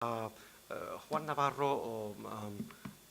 Uh, Juan Navarro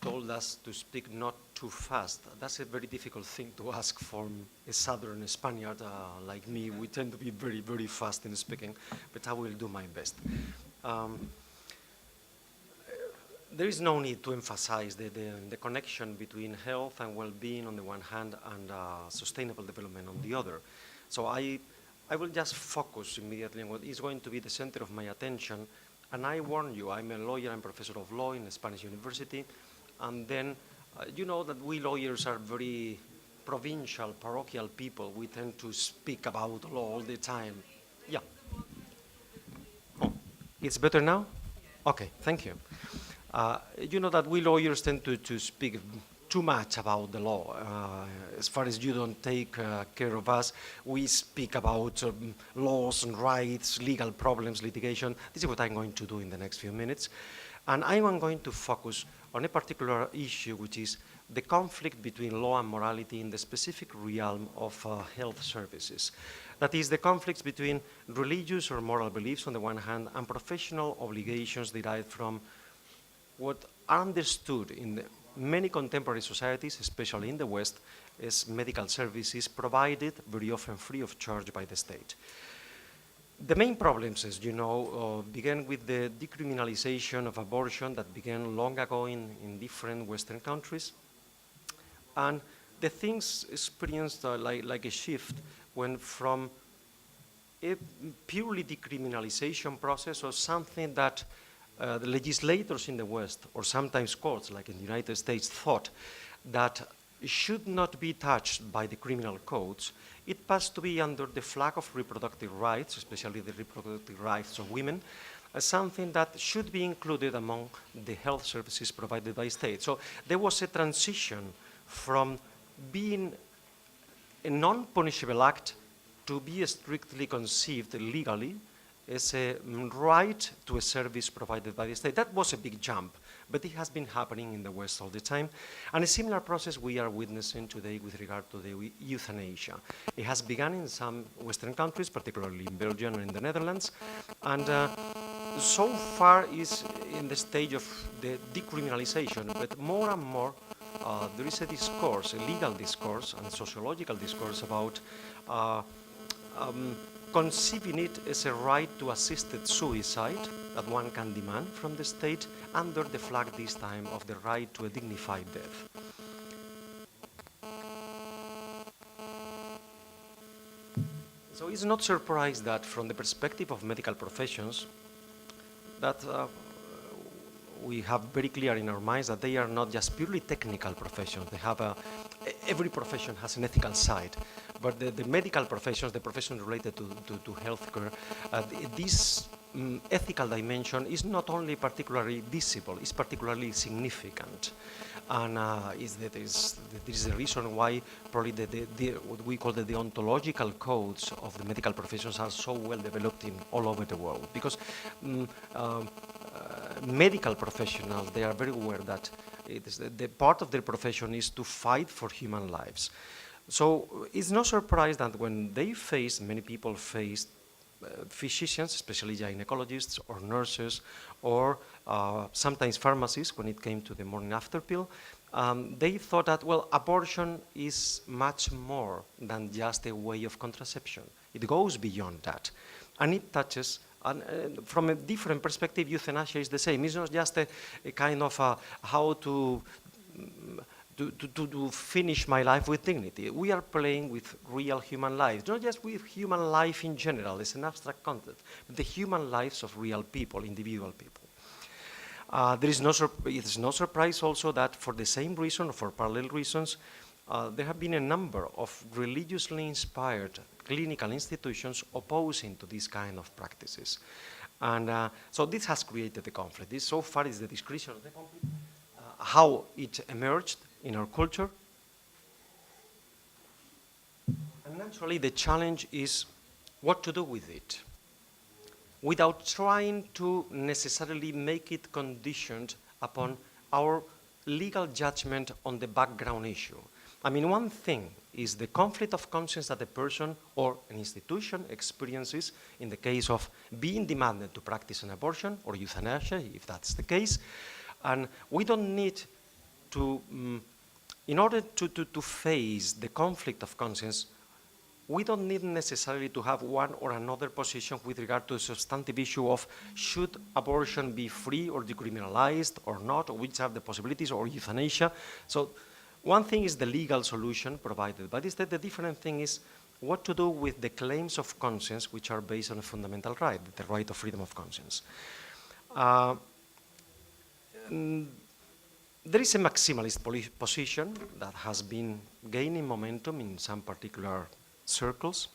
told us to speak not too fast. That's a very difficult thing to ask from a southern Spaniard like me. We tend to be very, very fast in speaking, but I will do my best. There is no need to emphasize the connection between health and well-being on the one hand and sustainable development on the other. So I will just focus immediately on what is going to be the center of my attention. And I warn you, I'm a lawyer and professor of law in a Spanish university. And then you know that we lawyers are very provincial, parochial people. We tend to speak about law all the time. Yeah. Oh, it's better now? Okay, thank you. You know that we lawyers tend to speak too much about the law. As far as you don't take care of us, we speak about laws and rights, legal problems, litigation. This is what I'm going to do in the next few minutes. And I'm going to focus on a particular issue, which is the conflict between law and morality in the specific realm of health services. That is, the conflicts between religious or moral beliefs on the one hand and professional obligations derived from what are understood in many contemporary societies, especially in the West, as medical services provided very often free of charge by the state. The main problems, as you know, began with the decriminalization of abortion that began long ago in different Western countries. And the things experienced like a shift went from a purely decriminalization process or something that the legislators in the West, or sometimes courts, like in the United States, thought that it should not be touched by the criminal codes. It passed to be under the flag of reproductive rights, especially the reproductive rights of women, as something that should be included among the health services provided by states. So there was a transition from being a non-punishable act to be strictly conceived legally as a right to a service provided by the state. That was a big jump, but it has been happening in the West all the time. And a similar process we are witnessing today with regard to the euthanasia. It has begun in some Western countries, particularly in Belgium and in the Netherlands, and so far is in the stage of the decriminalization, but more and more there is a discourse, a legal discourse and sociological discourse about conceiving it as a right to assisted suicide that one can demand from the state under the flag this time of the right to a dignified death. So it's not surprised that from the perspective of medical professions that we have very clear in our minds that they are not just purely technical professions. They have every profession has an ethical side, but the medical professions, the professions related to healthcare, this ethical dimension is not only particularly visible, it's particularly significant. And this is the reason why probably what we call the deontological codes of the medical professions are so well developed in all over the world. Because medical professionals, they are very aware that the part of their profession is to fight for human lives. So it's no surprise that when they face, many people face physicians, especially gynecologists or nurses, or sometimes pharmacists when it came to the morning after pill, they thought that, well, abortion is much more than just a way of contraception. It goes beyond that. And it touches, and from a different perspective, euthanasia is the same. It's not just a kind of how to finish my life with dignity. We are playing with real human lives, not just with human life in general, it's an abstract concept, but the human lives of real people, individual people. It is no surprise also that for the same reason, or for parallel reasons, there have been a number of religiously inspired clinical institutions opposing to these kind of practices. And so this has created the conflict. This so far is the description of the conflict, how it emerged in our culture. And naturally the challenge is what to do with it, without trying to necessarily make it conditioned upon our legal judgment on the background issue. I mean, one thing is the conflict of conscience that a person or an institution experiences in the case of being demanded to practice an abortion or euthanasia, if that's the case. And we don't need to, in order to face the conflict of conscience, we don't need necessarily to have one or another position with regard to the substantive issue of should abortion be free or decriminalized or not, or which are the possibilities, or euthanasia. So one thing is the legal solution provided, but instead the different thing is what to do with the claims of conscience which are based on a fundamental right, the right of freedom of conscience. There is a maximalist position that has been gaining momentum in some particular circles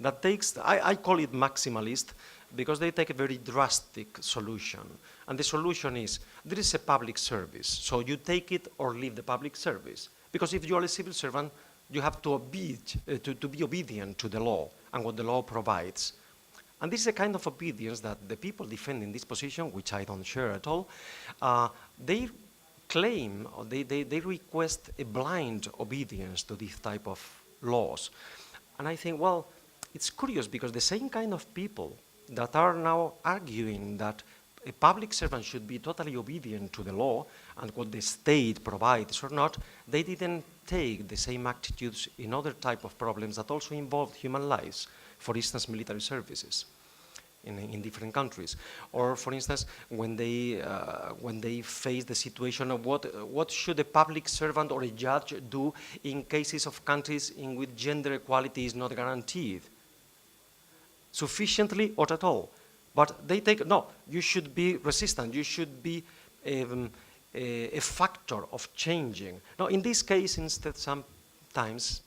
that takes, I call it maximalist because they take a very drastic solution. And the solution is, there is a public service, so you take it or leave the public service. Because if you are a civil servant, you have to be obedient to the law and what the law provides. And this is a kind of obedience that the people defending this position, which I don't share at all, they claim, or they request a blind obedience to this type of laws. And I think, well, it's curious because the same kind of people that are now arguing that a public servant should be totally obedient to the law and what the state provides or not, they didn't take the same attitudes in other type of problems that also involved human lives, for instance, military services in different countries. Or, for instance, when they face the situation of what should a public servant or a judge do in cases of countries in which gender equality is not guaranteed, sufficiently or at all. But they take, no, you should be resistant, you should be a factor of changing. Now, in this case, instead, sometimes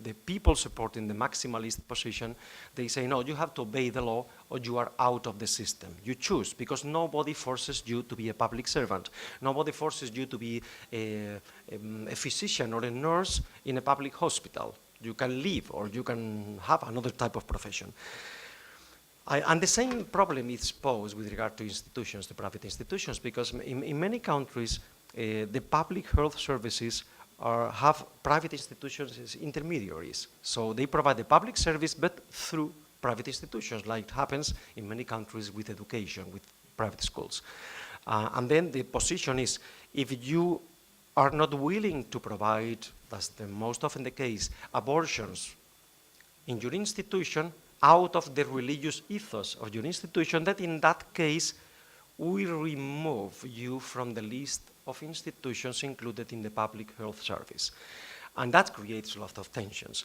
the people supporting the maximalist position, they say, no, you have to obey the law or you are out of the system. You choose, because nobody forces you to be a public servant. Nobody forces you to be a physician or a nurse in a public hospital. You can leave or you can have another type of profession. And the same problem is posed with regard to institutions, to private institutions, because in many countries, the public health services have private institutions as intermediaries. So they provide the public service, but through private institutions, like it happens in many countries with education, with private schools. And then the position is, if you are not willing to provide, that's the most often the case, abortions in your institution, out of the religious ethos of your institution, that in that case, we remove you from the list of institutions included in the public health service. And that creates a lot of tensions.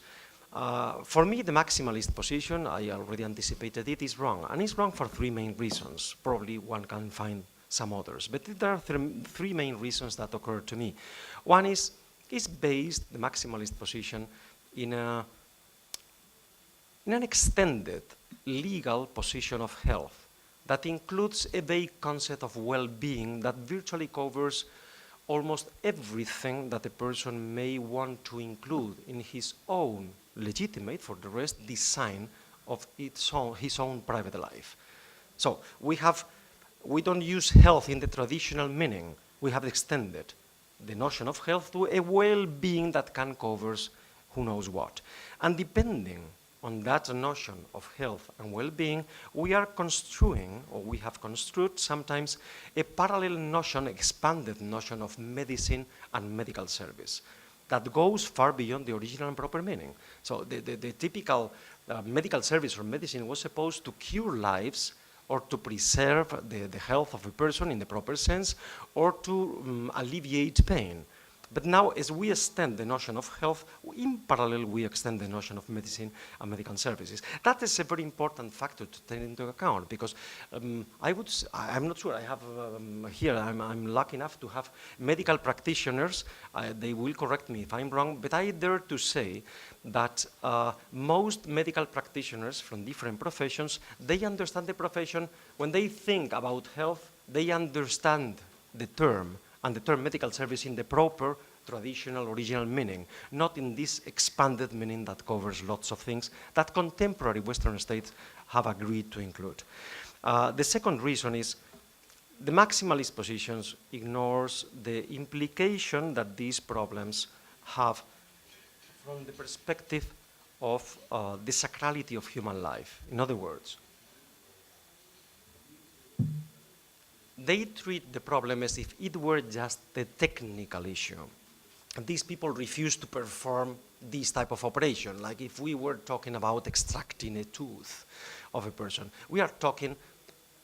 For me, the maximalist position, I already anticipated it, is wrong. And it's wrong for three main reasons. Probably one can find some others. But there are three main reasons that occur to me. One is based, the maximalist position, in an extended legal position of health that includes a vague concept of well-being that virtually covers almost everything that a person may want to include in his own legitimate, for the rest, design of his own private life. So we don't use health in the traditional meaning. We have extended the notion of health to a well-being that can cover who knows what. And depending on that notion of health and well-being, we are construing, or we have construed sometimes, a parallel notion, expanded notion of medicine and medical service that goes far beyond the original and proper meaning. So the typical medical service or medicine was supposed to cure lives or to preserve the health of a person in the proper sense, or to alleviate pain. But now, as we extend the notion of health, in parallel, we extend the notion of medicine and medical services. That is a very important factor to take into account, because I'm not sure, I have here, I'm lucky enough to have medical practitioners. They will correct me if I'm wrong, but I dare to say that most medical practitioners from different professions, they understand the profession. When they think about health, they understand the term, and the term medical service in the proper, traditional, original meaning, not in this expanded meaning that covers lots of things that contemporary Western states have agreed to include. The second reason is The maximalist positions ignores the implication that these problems have from the perspective of the sacrality of human life. In other words, they treat the problem as if it were just a technical issue. And these people refuse to perform this type of operation, like if we were talking about extracting a tooth of a person. We are talking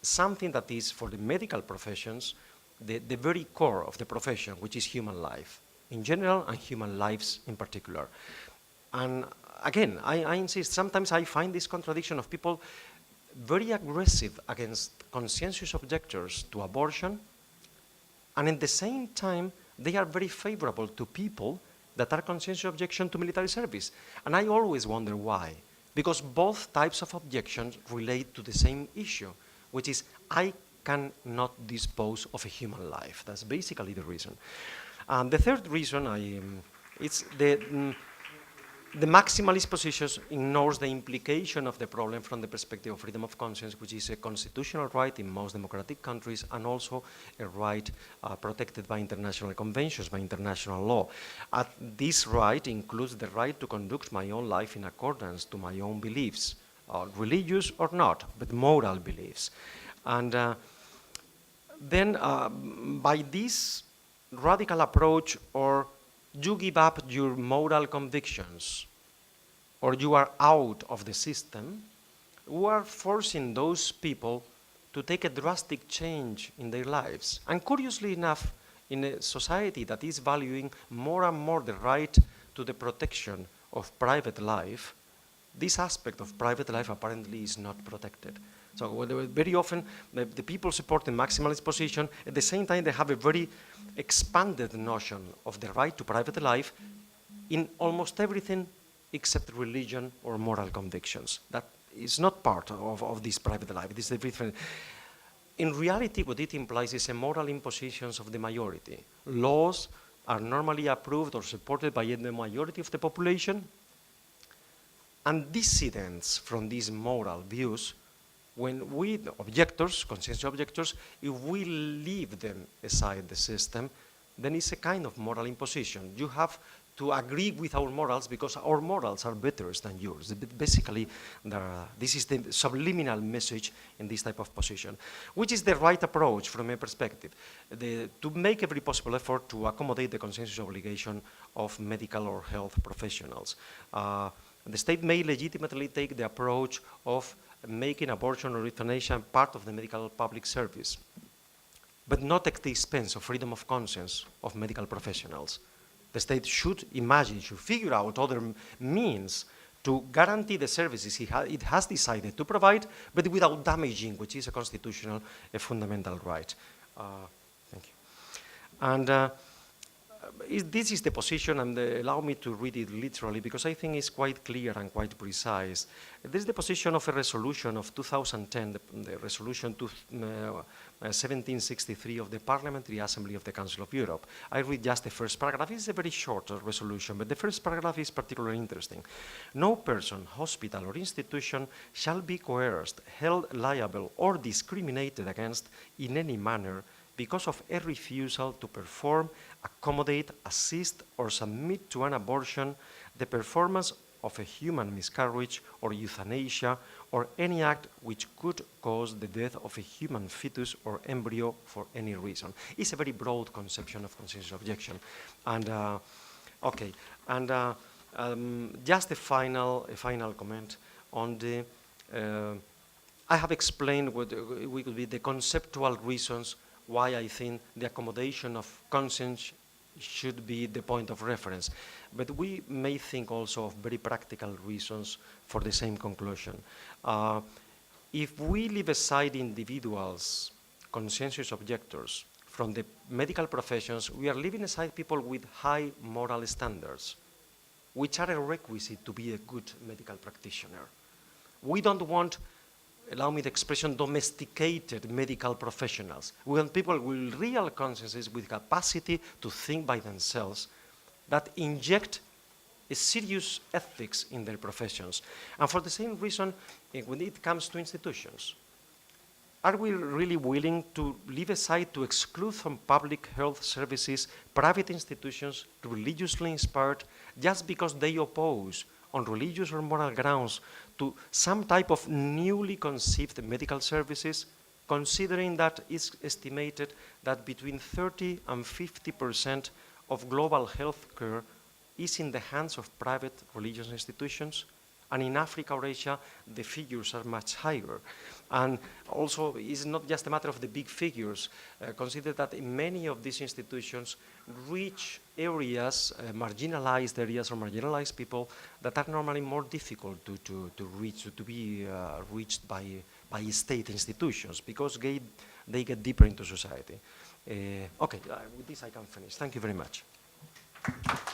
something that is, for the medical professions, the very core of the profession, which is human life in general and human lives in particular. And again, I insist, sometimes I find this contradiction of people very aggressive against conscientious objectors to abortion, and at the same time, they are very favorable to people that are conscientious objection to military service. And I always wonder why. Because both types of objections relate to the same issue, which is I cannot dispose of a human life. That's basically the reason. The third reason, it's the maximalist position ignores the implication of the problem from the perspective of freedom of conscience, which is a constitutional right in most democratic countries and also a right protected by international conventions, by international law. This right includes the right to conduct my own life in accordance to my own beliefs, religious or not, but moral beliefs. And then by this radical approach, or you give up your moral convictions, or you are out of the system, we are forcing those people to take a drastic change in their lives. And curiously enough, in a society that is valuing more and more the right to the protection of private life, this aspect of private life apparently is not protected. So very often, the people support the maximalist position. At the same time, they have a very expanded notion of the right to private life in almost everything except religion or moral convictions. That is not part of this private life. It is different. In reality, what it implies is a moral impositions of the majority. Laws are normally approved or supported by the majority of the population, and dissidents from these moral views, when we, objectors, conscientious objectors, if we leave them aside the system, then it's a kind of moral imposition. You have to agree with our morals because our morals are better than yours. Basically, this is the subliminal message in this type of position, which is the right approach from a perspective, to make every possible effort to accommodate the conscientious obligation of medical or health professionals. The state may legitimately take the approach of making abortion or euthanasia part of the medical public service, but not at the expense of freedom of conscience of medical professionals. The state should figure out other means to guarantee the services it has decided to provide, but without damaging, which is a constitutional, a fundamental right. Thank you. And this is the position, and allow me to read it literally, because I think it's quite clear and quite precise. This is the position of a resolution of 2010, the resolution 1763 of the Parliamentary Assembly of the Council of Europe. I read just the first paragraph. It's a very short resolution, but the first paragraph is particularly interesting. No person, hospital, or institution shall be coerced, held liable, or discriminated against in any manner because of a refusal to perform, accommodate, assist, or submit to an abortion, the performance of a human miscarriage or euthanasia, or any act which could cause the death of a human fetus or embryo for any reason. It's a very broad conception of conscientious objection. And okay, and just a final comment on the. I have explained what could be the conceptual reasons why I think the accommodation of conscience should be the point of reference. But we may think also of very practical reasons for the same conclusion. If we leave aside individuals, conscientious objectors, from the medical professions, we are leaving aside people with high moral standards, which are a requisite to be a good medical practitioner. We don't want, allow me the expression, domesticated medical professionals. We want people with real consciences, with capacity to think by themselves, that inject a serious ethics in their professions. And for the same reason, when it comes to institutions, are we really willing to leave aside to exclude from public health services private institutions religiously inspired just because they oppose on religious or moral grounds to some type of newly conceived medical services, considering that it's estimated that between 30 and 50% of global health care is in the hands of private religious institutions? And in Africa or Asia, the figures are much higher. And also, it's not just a matter of the big figures. Consider that many of these institutions reach areas, marginalized areas or marginalized people that are normally more difficult to reach, to be reached by state institutions, because they get deeper into society. Okay, with this I can finish. Thank you very much.